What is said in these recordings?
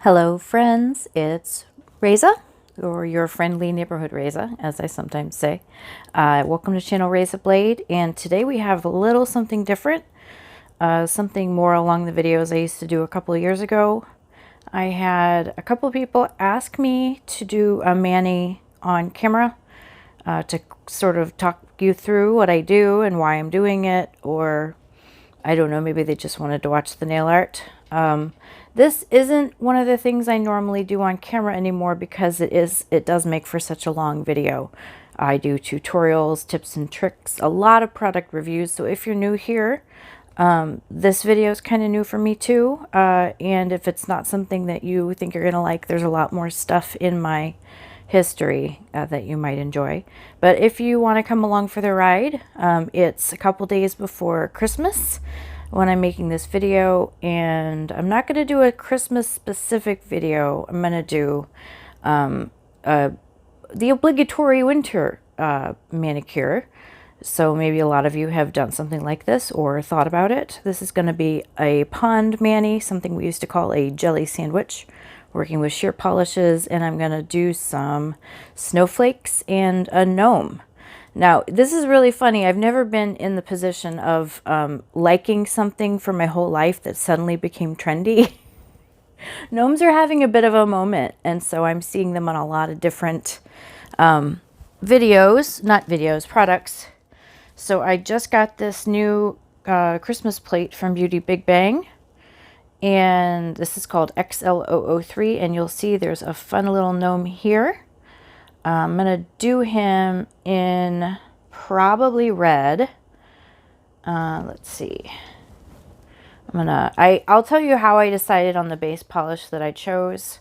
Hello friends, it's Reza, or your friendly neighborhood Reza, as I sometimes say. Welcome to channel Reza Blade, and today we have a little something different, something more along the videos I used to do a couple of years ago. I had a couple of people ask me to do a mani on camera to sort of talk you through what I do and why I'm doing it, or I don't know, maybe they just wanted to watch the nail art. This isn't one of the things I normally do on camera anymore because it does make for such a long video. I do tutorials, tips and tricks, a lot of product reviews. So if you're new here, this video is kind of new for me too. And if it's not something that you think you're gonna like, there's a lot more stuff in my history that you might enjoy. But if you want to come along for the ride, it's a couple days before Christmas when I'm making this video, and I'm not going to do a Christmas specific video. I'm going to do the obligatory winter manicure. So maybe a lot of you have done something like this or thought about it. This is going to be a pond mani, something we used to call a jelly sandwich, working with sheer polishes, and I'm going to do some snowflakes and a gnome. Now, this is really funny. I've never been in the position of liking something for my whole life that suddenly became trendy. Gnomes are having a bit of a moment, and so I'm seeing them on a lot of different products. So I just got this new Christmas plate from BigBang, and this is called XL003, and you'll see there's a fun little gnome here. I'm going to do him in probably red. Let's see. I'll tell you how I decided on the base polish that I chose.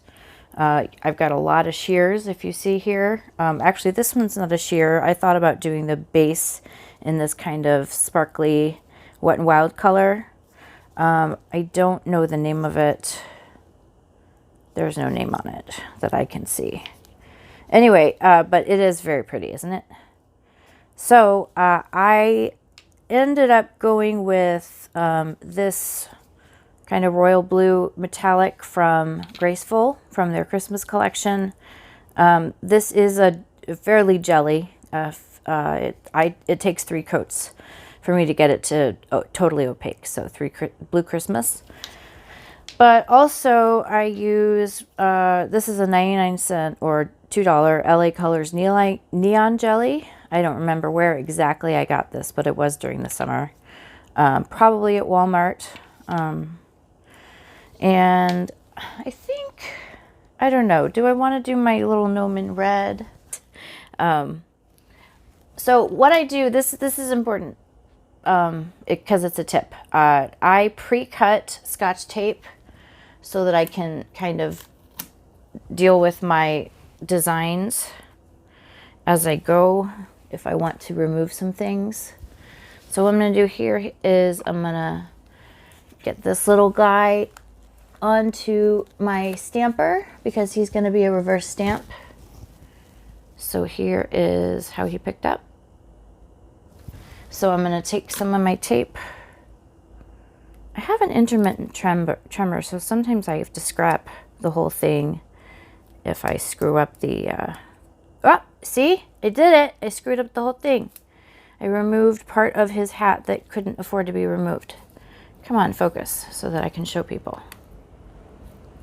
I've got a lot of shears, if you see here. Actually, this one's not a sheer. I thought about doing the base in this kind of sparkly Wet n Wild color. I don't know the name of it. There's no name on it that I can see. Anyway, but it is very pretty, isn't it? So I ended up going with this kind of royal blue metallic from Graceful, from their Christmas collection. This is a fairly jelly. It takes 3 coats for me to get it to totally opaque. So 3 Blue Christmas. But also I use, this is a 99-cent or $2 LA Colors Neon Jelly. I don't remember where exactly I got this, but it was during the summer. Probably at Walmart. And I think, I don't know, do I want to do my little gnome in red? So what I do, this is important because it's a tip. I pre-cut Scotch tape so that I can kind of deal with my designs as I go if I want to remove some things. So what I'm going to do here is I'm going to get this little guy onto my stamper because he's going to be a reverse stamp. So here is how he picked up. So I'm going to take some of my tape. I have an intermittent tremor, so sometimes I have to scrap the whole thing if I screw up the... Oh, see? I did it. I screwed up the whole thing. I removed part of his hat that couldn't afford to be removed. Come on, focus so that I can show people.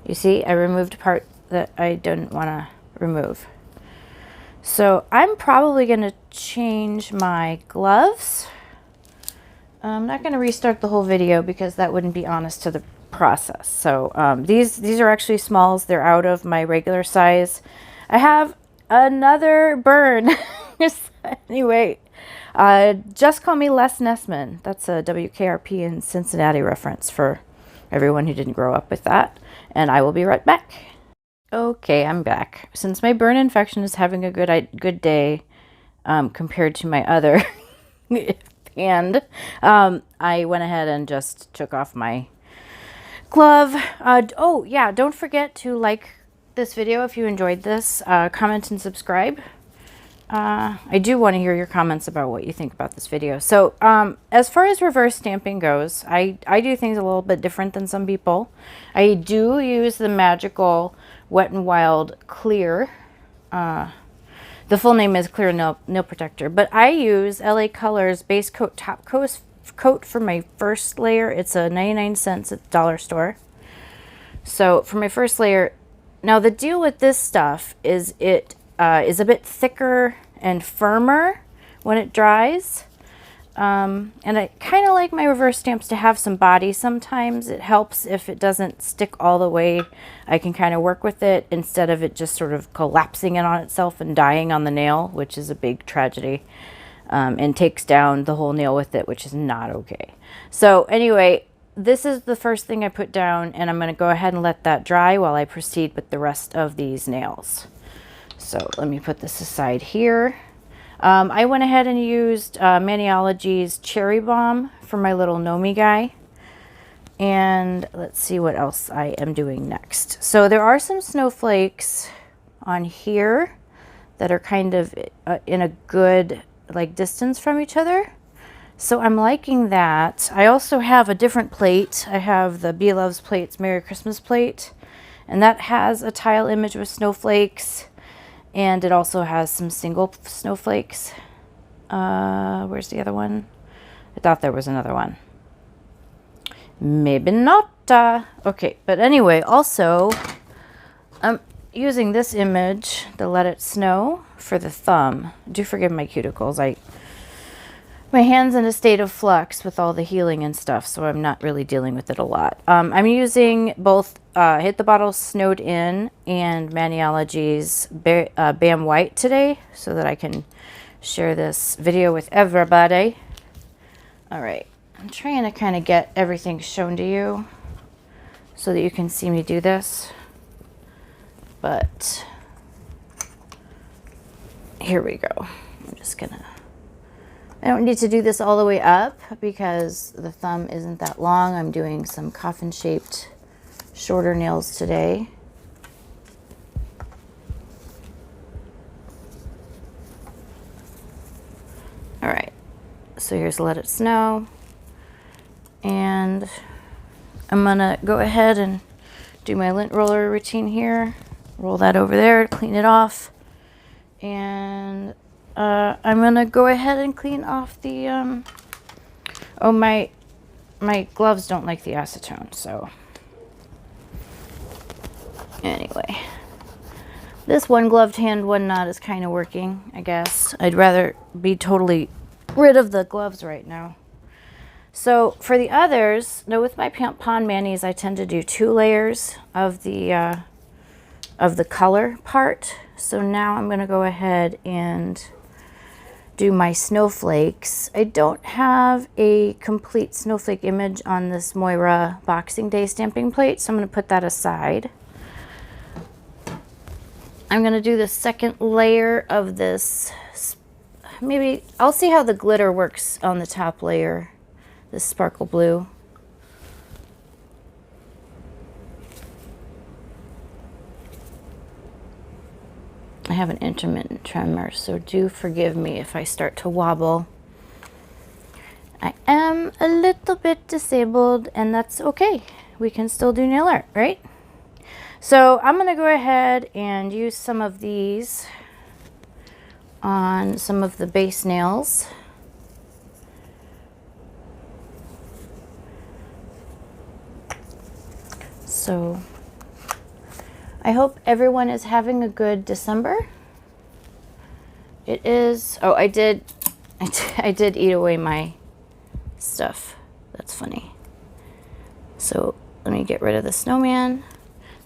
You see? I removed part that I didn't want to remove. So I'm probably going to change my gloves. I'm not going to restart the whole video because that wouldn't be honest to the process. So these are actually smalls. They're out of my regular size. I have another burn. Anyway, just call me Les Nessman. That's a WKRP in Cincinnati reference for everyone who didn't grow up with that. And I will be right back. Okay, I'm back. Since my burn infection is having a good day compared to my other hand, I went ahead and just took off my glove. Oh yeah, don't forget to like this video if you enjoyed this. Comment and subscribe. I do want to hear your comments about what you think about this video. So as far as reverse stamping goes, I do things a little bit different than some people. I do use the magical Wet n Wild Clear. The full name is Clear Nail Protector, but I use LA Colors Base Coat Top Coat for my first layer. It's a 99 cents at the dollar store. So for my first layer, now the deal with this stuff is it is a bit thicker and firmer when it dries. And I kind of like my reverse stamps to have some body sometimes. It helps if it doesn't stick all the way. I can kind of work with it instead of it just sort of collapsing in on itself and dying on the nail, which is a big tragedy, and takes down the whole nail with it, which is not okay. So anyway, this is the first thing I put down, and I'm going to go ahead and let that dry while I proceed with the rest of these nails. So let me put this aside here. I went ahead and used Maniology's Cherry Bomb for my little gnome guy. And let's see what else I am doing next. So there are some snowflakes on here that are kind of in a good distance from each other. So I'm liking that. I also have a different plate. I have the Bee Loves Plates Merry Christmas plate. And that has a tile image with snowflakes. And it also has some single snowflakes. Where's the other one? I thought there was another one. Maybe not. Okay, but anyway, also, I'm using this image, the Let It Snow, for the thumb. Do forgive my cuticles. My hand's in a state of flux with all the healing and stuff, so I'm not really dealing with it a lot. I'm using both Hit the Bottle Snowed In and Maniology's Bam White today so that I can share this video with everybody. All right, I'm trying to kind of get everything shown to you so that you can see me do this. But here we go. I'm just gonna... I don't need to do this all the way up because the thumb isn't that long. I'm doing some coffin-shaped shorter nails today. All right, so here's Let It Snow. And I'm gonna go ahead and do my lint roller routine here. Roll that over there, clean it off. And I'm gonna go ahead and clean off the oh, my gloves don't like the acetone, so anyway, this one gloved hand, one not is kind of working, I guess. I'd rather be totally rid of the gloves right now. So for the others, now with my Pond Manis, I tend to do 2 layers of the color part. So now I'm gonna go ahead and do my snowflakes. I don't have a complete snowflake image on this Moyra Boxing Day stamping plate, so I'm going to put that aside. I'm going to do the second layer of this. Maybe I'll see how the glitter works on the top layer, this sparkle blue. I have an intermittent tremor, so do forgive me if I start to wobble. I am a little bit disabled, and that's okay. We can still do nail art, right? So I'm going to go ahead and use some of these on some of the base nails. So I hope everyone is having a good December. It is, oh, I did eat away my stuff. That's funny. So let me get rid of the snowman.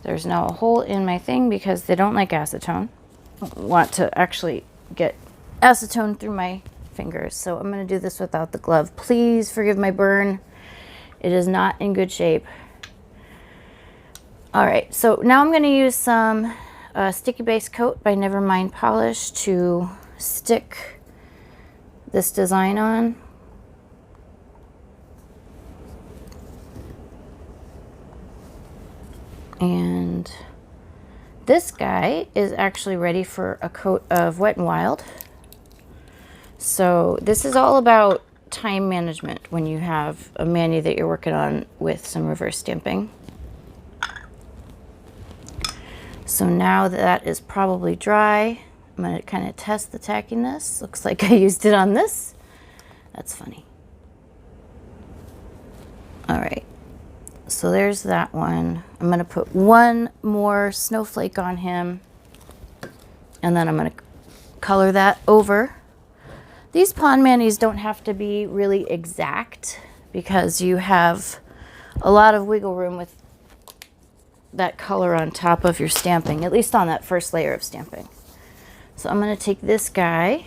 There's now a hole in my thing because they don't like acetone. I don't want to actually get acetone through my fingers. So I'm going to do this without the glove. Please forgive my burn. It is not in good shape. All right, so now I'm going to use some sticky base coat by NeVerMind Polish to stick this design on. And this guy is actually ready for a coat of Wet n Wild. So this is all about time management when you have a mani that you're working on with some reverse stamping. So now that is probably dry, I'm going to kind of test the tackiness. Looks like I used it on this. That's funny. All right, so there's that one. I'm going to put one more snowflake on him, and then I'm going to color that over. These pond manis don't have to be really exact because you have a lot of wiggle room with that color on top of your stamping, at least on that first layer of stamping. So I'm going to take this guy.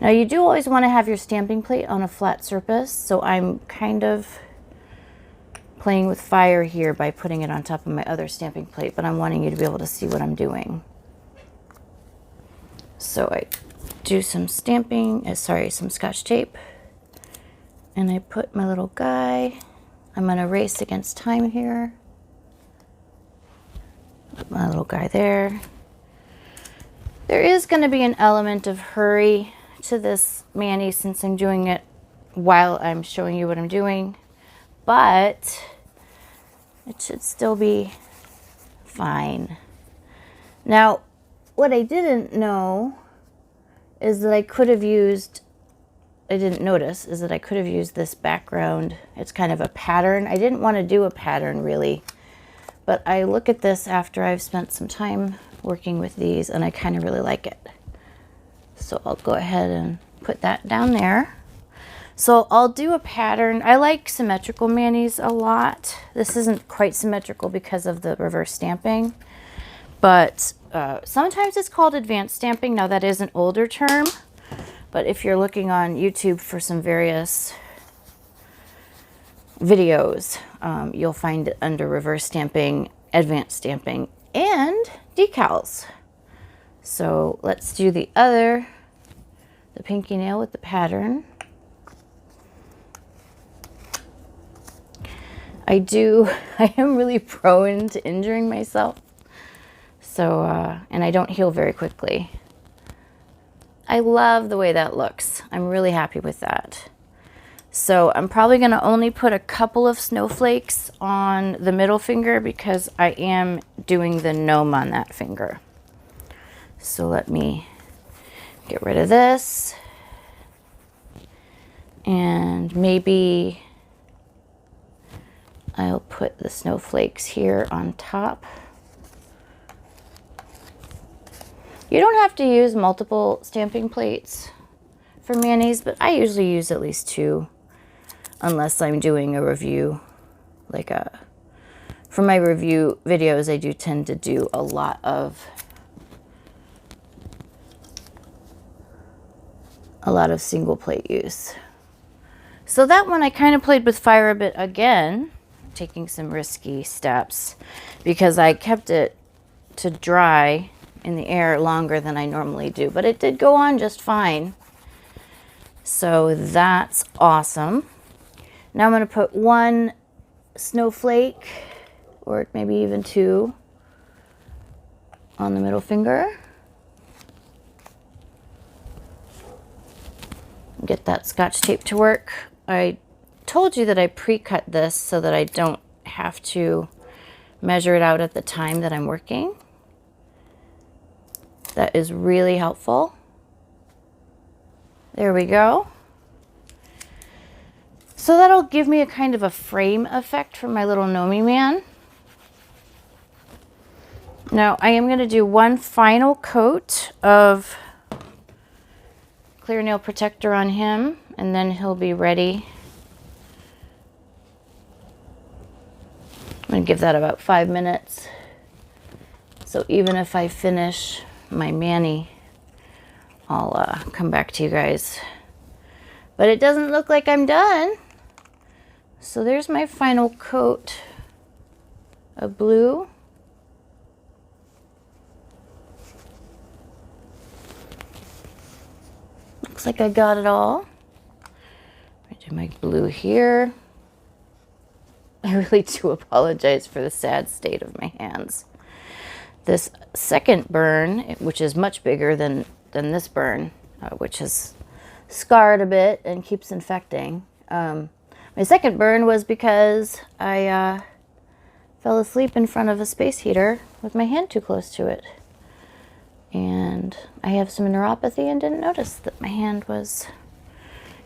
Now you do always want to have your stamping plate on a flat surface, so I'm kind of playing with fire here by putting it on top of my other stamping plate, but I'm wanting you to be able to see what I'm doing. So I do some stamping, some Scotch tape, and I put my little guy. I'm going to race against time here. Put my little guy there. There is going to be an element of hurry to this mani since I'm doing it while I'm showing you what I'm doing, but it should still be fine. Now, what I didn't know is that I could have used, I didn't notice, is that I could have used this background. It's kind of a pattern. I didn't want to do a pattern really, but I look at this after I've spent some time working with these and I kind of really like it. So I'll go ahead and put that down there. So I'll do a pattern. I like symmetrical manis a lot. This isn't quite symmetrical because of the reverse stamping, but sometimes it's called advanced stamping. Now that is an older term, but if you're looking on YouTube for some various videos, you'll find it under reverse stamping, advanced stamping, and decals. So let's do the pinky nail with the pattern. I am really prone to injuring myself. So, and I don't heal very quickly. I love the way that looks. I'm really happy with that. So I'm probably going to only put a couple of snowflakes on the middle finger because I am doing the gnome on that finger. So let me get rid of this. And maybe I'll put the snowflakes here on top. You don't have to use multiple stamping plates for manis, but I usually use at least 2 unless I'm doing a review. For my review videos, I do tend to do a lot of single plate use. So that one I kind of played with fire a bit again, taking some risky steps because I kept it to dry in the air longer than I normally do, but it did go on just fine. So that's awesome. Now I'm going to put 1 snowflake, or maybe even 2, on the middle finger. Get that Scotch tape to work. I told you that I pre-cut this so that I don't have to measure it out at the time that I'm working. That is really helpful. There we go. So that'll give me a kind of a frame effect for my little gnome man. Now I am going to do one final coat of clear nail protector on him, and then he'll be ready. I'm going to give that about 5 minutes. So even if I finish my mani, I'll come back to you guys. But it doesn't look like I'm done. So there's my final coat of blue. Looks like I got it all. I do my blue here. I really do apologize for the sad state of my hands. This second burn, which is much bigger than than this burn, which is scarred a bit and keeps infecting. My second burn was because I fell asleep in front of a space heater with my hand too close to it. And I have some neuropathy and didn't notice that my hand was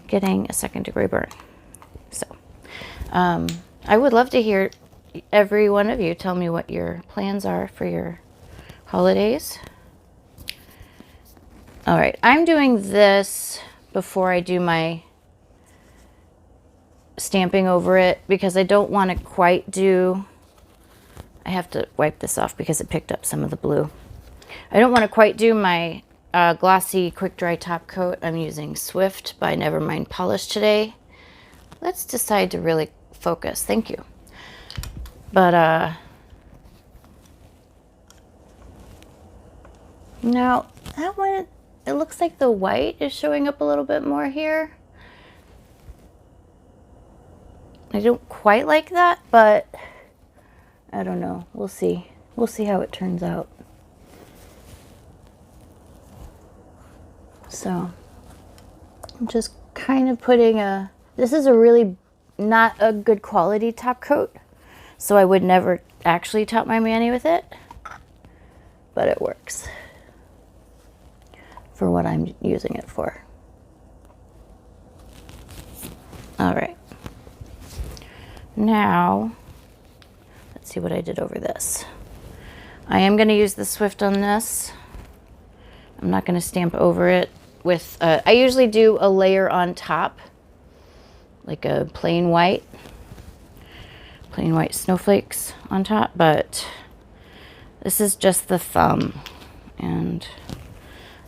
getting a second-degree burn. So I would love to hear every one of you tell me what your plans are for your holidays. All right, I'm doing this before I do my stamping over it because I don't want to quite do, I have to wipe this off because it picked up some of the blue. I don't want to quite do my glossy quick dry top coat. I'm using Swift by NeVerMind Polish today. Let's decide to really focus. Thank you. But now that one, it looks like the white is showing up a little bit more here. I don't quite like that, but I don't know. We'll see. We'll see how it turns out. So I'm just kind of putting this is a really not a good quality top coat, so I would never actually top my mani with it, but it works for what I'm using it for. All right. Now, let's see what I did over this. I am going to use the Swift on this. I'm not going to stamp over it with, I usually do a layer on top, like a plain white snowflakes on top, but this is just the thumb, and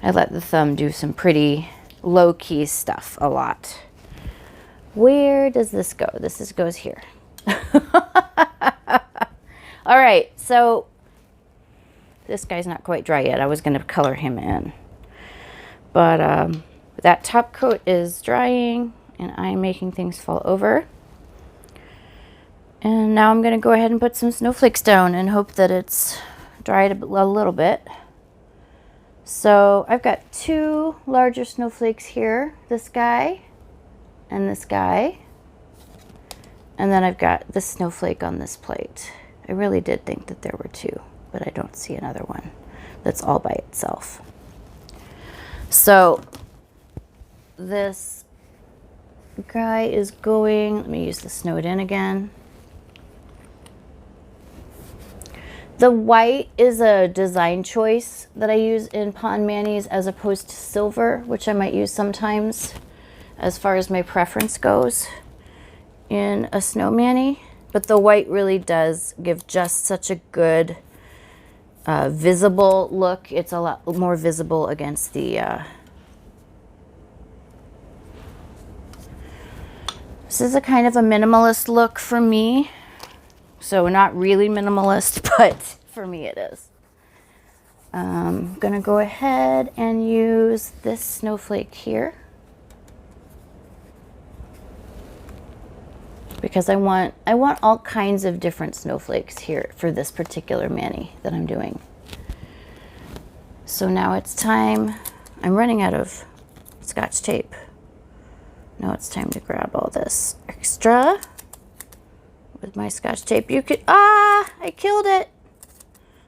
I let the thumb do some pretty low-key stuff a lot. Where does this go? This goes here. All right, so this guy's not quite dry yet. I was going to color him in. But that top coat is drying, and I'm making things fall over. And now I'm going to go ahead and put some snowflakes down and hope that it's dried a little bit. So I've got two larger snowflakes here, this guy and this guy. And then I've got this snowflake on this plate. I really did think that there were two, but I don't see another one that's all by itself. So this guy is going, let me use the snowed in again. The white is a design choice that I use in pond manis as opposed to silver, which I might use sometimes as far as my preference goes in a snow mani. But the white really does give just such a good visible look. It's a lot more visible against the this is a kind of a minimalist look for me, so not really minimalist, but for me it is. I'm gonna go ahead and use this snowflake here because I want all kinds of different snowflakes here for this particular mani that I'm doing. So now it's time, I'm running out of Scotch tape. Now it's time to grab all this extra with my Scotch tape. You could, I killed it.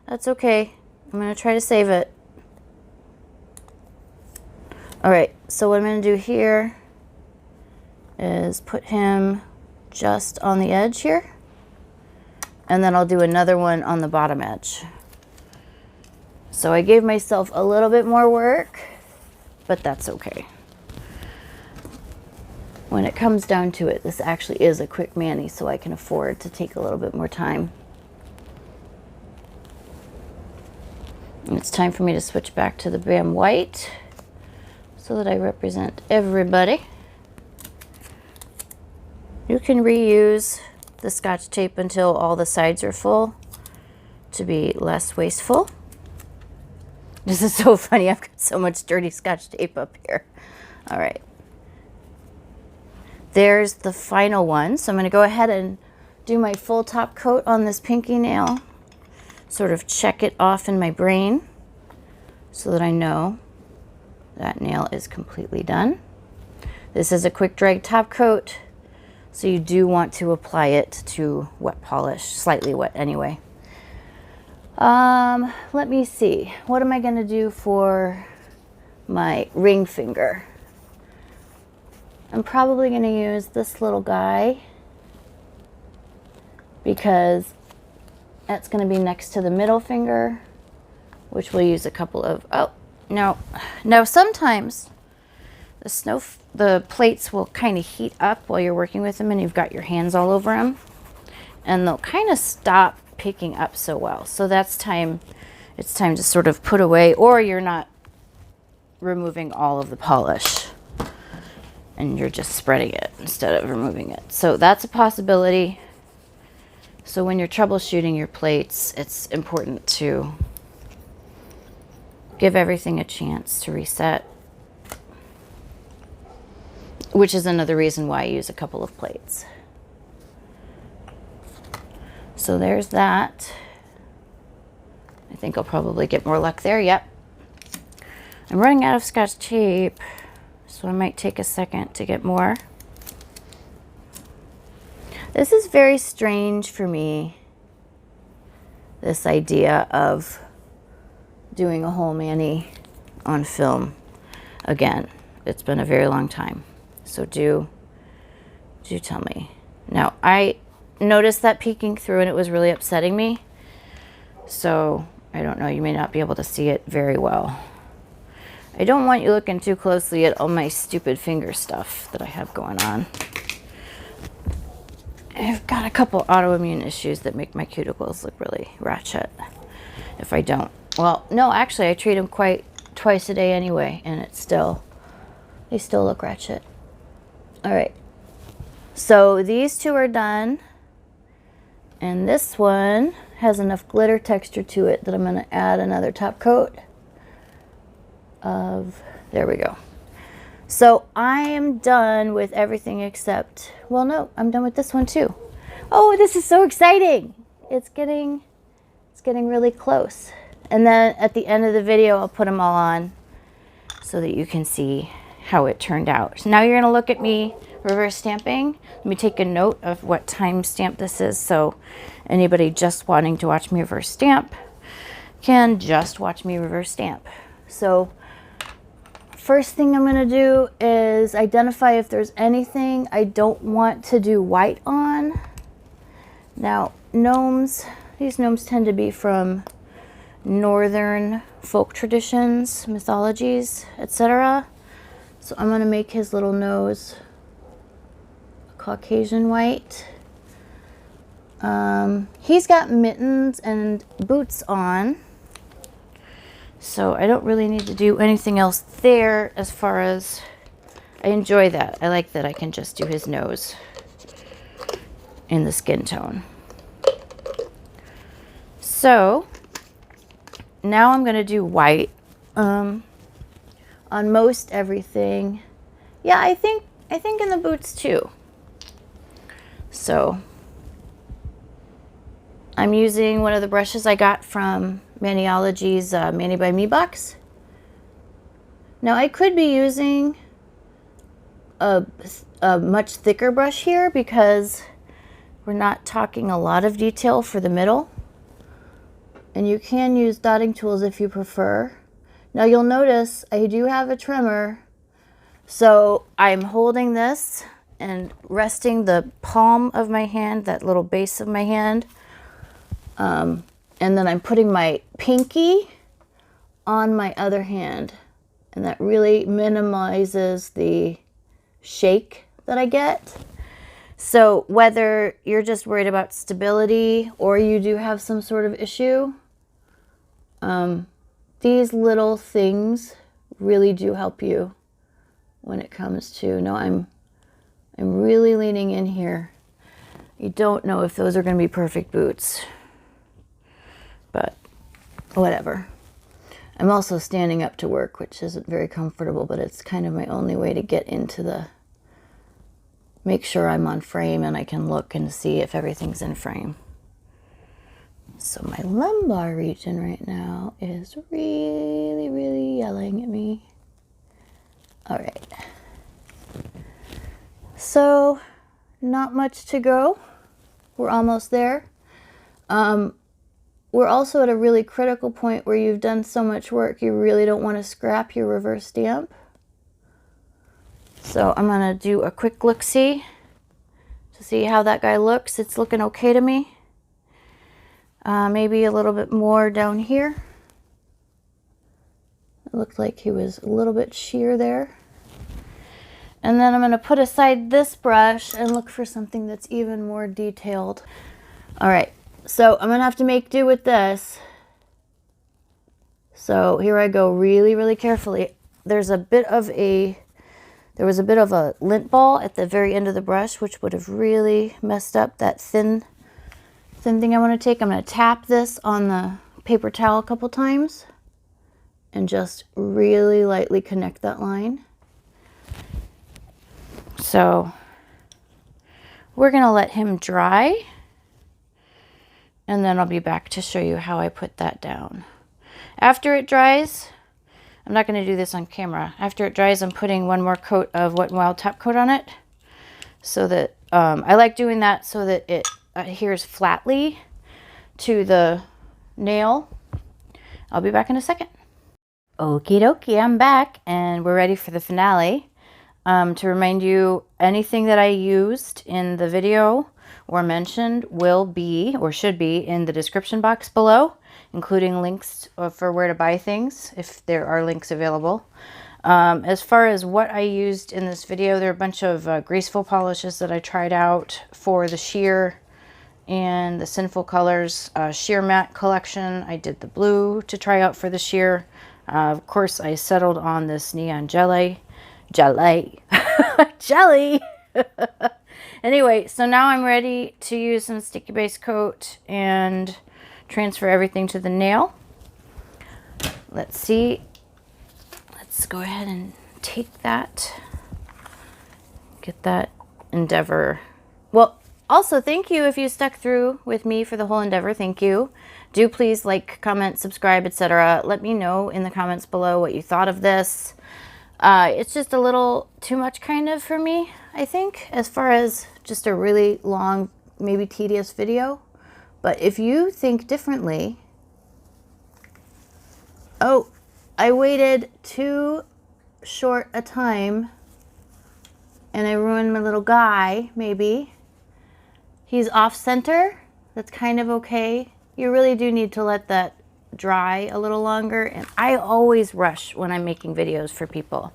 That's okay. I'm gonna try to save it. All right, so what I'm gonna do here is put him just on the edge here, and then I'll do another one on the bottom edge. So I gave myself a little bit more work, but that's okay. When it comes down to it, this actually is a quick mani, so I can afford to take a little bit more time. And it's time for me to switch back to the Bam white so that I represent everybody. You can reuse the Scotch tape until all the sides are full to be less wasteful. This is so funny. I've got so much dirty Scotch tape up here. All right. There's the final one. So I'm going to go ahead and do my full top coat on this pinky nail. Sort of check it off in my brain so that I know. That nail is completely done. This is a quick dry top coat, so you do want to apply it to wet polish, slightly wet anyway. Let me see. What am I going to do for my ring finger? I'm probably going to use this little guy because that's going to be next to the middle finger, which we'll use a couple of, oh, no. Now sometimes the plates will kind of heat up while you're working with them and you've got your hands all over them, and they'll kind of stop picking up so well. So it's time to sort of put away, or you're not removing all of the polish and you're just spreading it instead of removing it. So that's a possibility. So when you're troubleshooting your plates, it's important to give everything a chance to reset, which is another reason why I use a couple of plates. So there's that. I think I'll probably get more luck there. Yep. I'm running out of Scotch tape, so I might take a second to get more. This is very strange for me, this idea of doing a whole mani on film again. It's been a very long time. So do tell me. Now, I noticed that peeking through and it was really upsetting me. So, I don't know, you may not be able to see it very well. I don't want you looking too closely at all my stupid finger stuff that I have going on. I've got a couple autoimmune issues that make my cuticles look really ratchet if I don't. Well, no, actually, I treat them twice a day anyway, and they still look ratchet. All right, so these two are done, and this one has enough glitter texture to it that I'm going to add another top coat of, there we go. So I am done with everything except, well, no, I'm done with this one too. Oh, this is so exciting. It's getting really close. And then at the end of the video, I'll put them all on so that you can see how it turned out. So now you're going to look at me reverse stamping. Let me take a note of what time stamp this is, so anybody just wanting to watch me reverse stamp can just watch me reverse stamp. So first thing I'm going to do is identify if there's anything I don't want to do white on. Now, these gnomes tend to be from northern folk traditions, mythologies, etc. So I'm going to make his little nose Caucasian white. He's got mittens and boots on, so I don't really need to do anything else there as far as, I enjoy that. I like that I can just do his nose in the skin tone. So now I'm going to do white on most everything. Yeah, I think in the boots too. So I'm using one of the brushes I got from Maniology's Mani by Me box. Now I could be using a much thicker brush here because we're not talking a lot of detail for the middle. And you can use dotting tools if you prefer. Now you'll notice I do have a trimmer, so I'm holding this and resting the palm of my hand, that little base of my hand, and then I'm putting my pinky on my other hand, and that really minimizes the shake that I get. So whether you're just worried about stability or you do have some sort of issue, these little things really do help you when it comes to, no, I'm really leaning in here. You don't know if those are going to be perfect boots, but whatever. I'm also standing up to work, which isn't very comfortable, but it's kind of my only way to get into make sure I'm on frame and I can look and see if everything's in frame. So my lumbar region right now is really, really yelling at me. All right. So not much to go. We're almost there. We're also at a really critical point where you've done so much work, you really don't want to scrap your reverse stamp. So I'm going to do a quick look-see to see how that guy looks. It's looking okay to me. Maybe a little bit more down here. It looked like he was a little bit sheer there. And then I'm going to put aside this brush and look for something that's even more detailed. All right, so I'm going to have to make do with this. So here I go, really, really carefully. There was a bit of a lint ball at the very end of the brush, which would have really messed up that thin thing I want to take. I'm going to tap this on the paper towel a couple times and just really lightly connect that line. So we're going to let him dry, and then I'll be back to show you how I put that down. After it dries, I'm not going to do this on camera. After it dries, I'm putting one more coat of Wet n Wild top coat on it, so that I like doing that so that it adheres flatly to the nail. I'll be back in a second. Okie dokie, I'm back and we're ready for the finale. To remind you, anything that I used in the video or mentioned will be or should be in the description box below, including links for where to buy things if there are links available. As far as what I used in this video, there are a bunch of graceful polishes that I tried out for the sheer and the Sinful Colors sheer matte collection. I did the blue to try out for the sheer. Of course, I settled on this neon jelly. Jelly. Anyway, so now I'm ready to use some sticky base coat and transfer everything to the nail. Let's see. Let's go ahead and take that. Get that endeavor. Well, also, thank you if you stuck through with me for the whole endeavor. Thank you. Do please like, comment, subscribe, etc. Let me know in the comments below what you thought of this. It's just a little too much kind of for me, I think, as far as just a really long, maybe tedious video. But if you think differently... Oh, I waited too short a time and I ruined my little guy, maybe. He's off center. That's kind of okay. You really do need to let that dry a little longer, and I always rush when I'm making videos for people.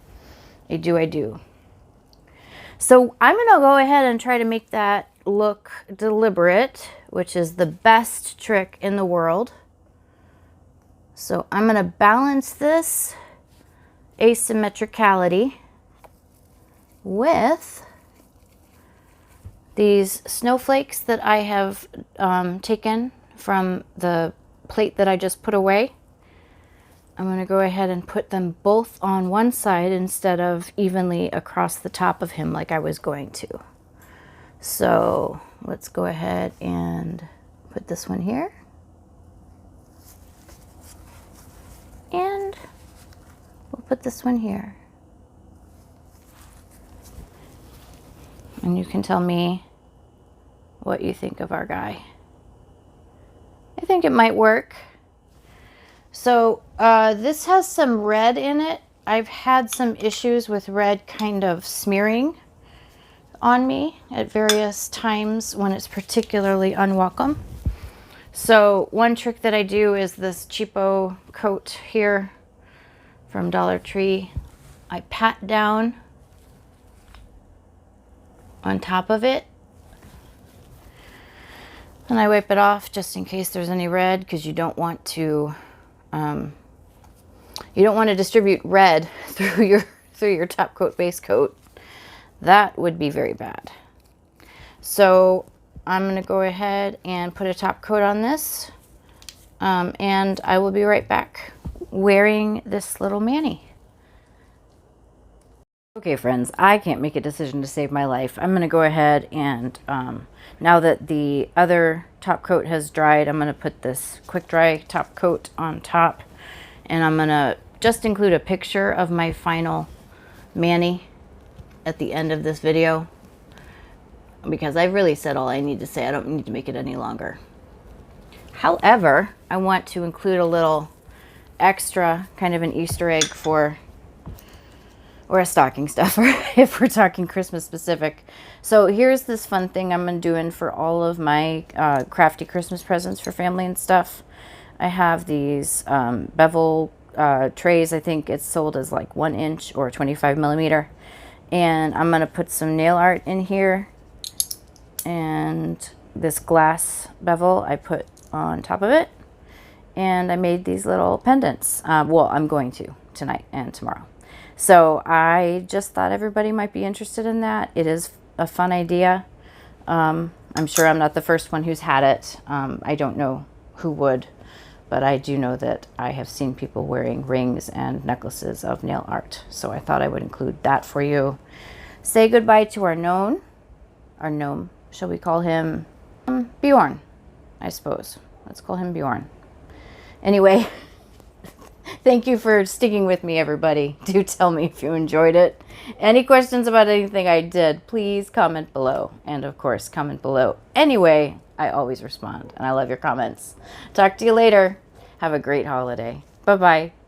I do. So I'm gonna go ahead and try to make that look deliberate, which is the best trick in the world. So I'm gonna balance this asymmetricality with these snowflakes that I have taken from the plate that I just put away. I'm going to go ahead and put them both on one side instead of evenly across the top of him like I was going to. So let's go ahead and put this one here. And we'll put this one here. And you can tell me what you think of our guy. I think it might work. So this has some red in it. I've had some issues with red kind of smearing on me at various times when it's particularly unwelcome. So one trick that I do is this cheapo coat here from Dollar Tree. I pat down on top of it and I wipe it off just in case there's any red, because you don't want to distribute red through your top coat base coat. That would be very bad. So I'm going to go ahead and put a top coat on this, and I will be right back wearing this little Manny. Okay friends, I can't make a decision to save my life. I'm going to go ahead and now that the other top coat has dried, I'm going to put this quick dry top coat on top, and I'm going to just include a picture of my final Manny at the end of this video, because I've really said all I need to say. I don't need to make it any longer. However, I want to include a little extra, kind of an Easter egg for, or a stocking stuffer if we're talking Christmas specific. So here's this fun thing I'm doing for all of my crafty Christmas presents for family and stuff. I have these bevel trays. I think it's sold as like 1 inch or 25 millimeter. And I'm going to put some nail art in here. And this glass bevel I put on top of it. And I made these little pendants. Well, I'm going to tonight and tomorrow. So I just thought everybody might be interested in that. It is a fun idea. I'm sure I'm not the first one who's had it. I don't know who would, but I do know that I have seen people wearing rings and necklaces of nail art. So I thought I would include that for you. Say goodbye to our gnome. Our gnome. Shall we call him Bjorn, I suppose. Let's call him Bjorn. Anyway, thank you for sticking with me, everybody. Do tell me if you enjoyed it. Any questions about anything I did, please comment below. And of course, comment below. Anyway, I always respond, and I love your comments. Talk to you later. Have a great holiday. Bye-bye.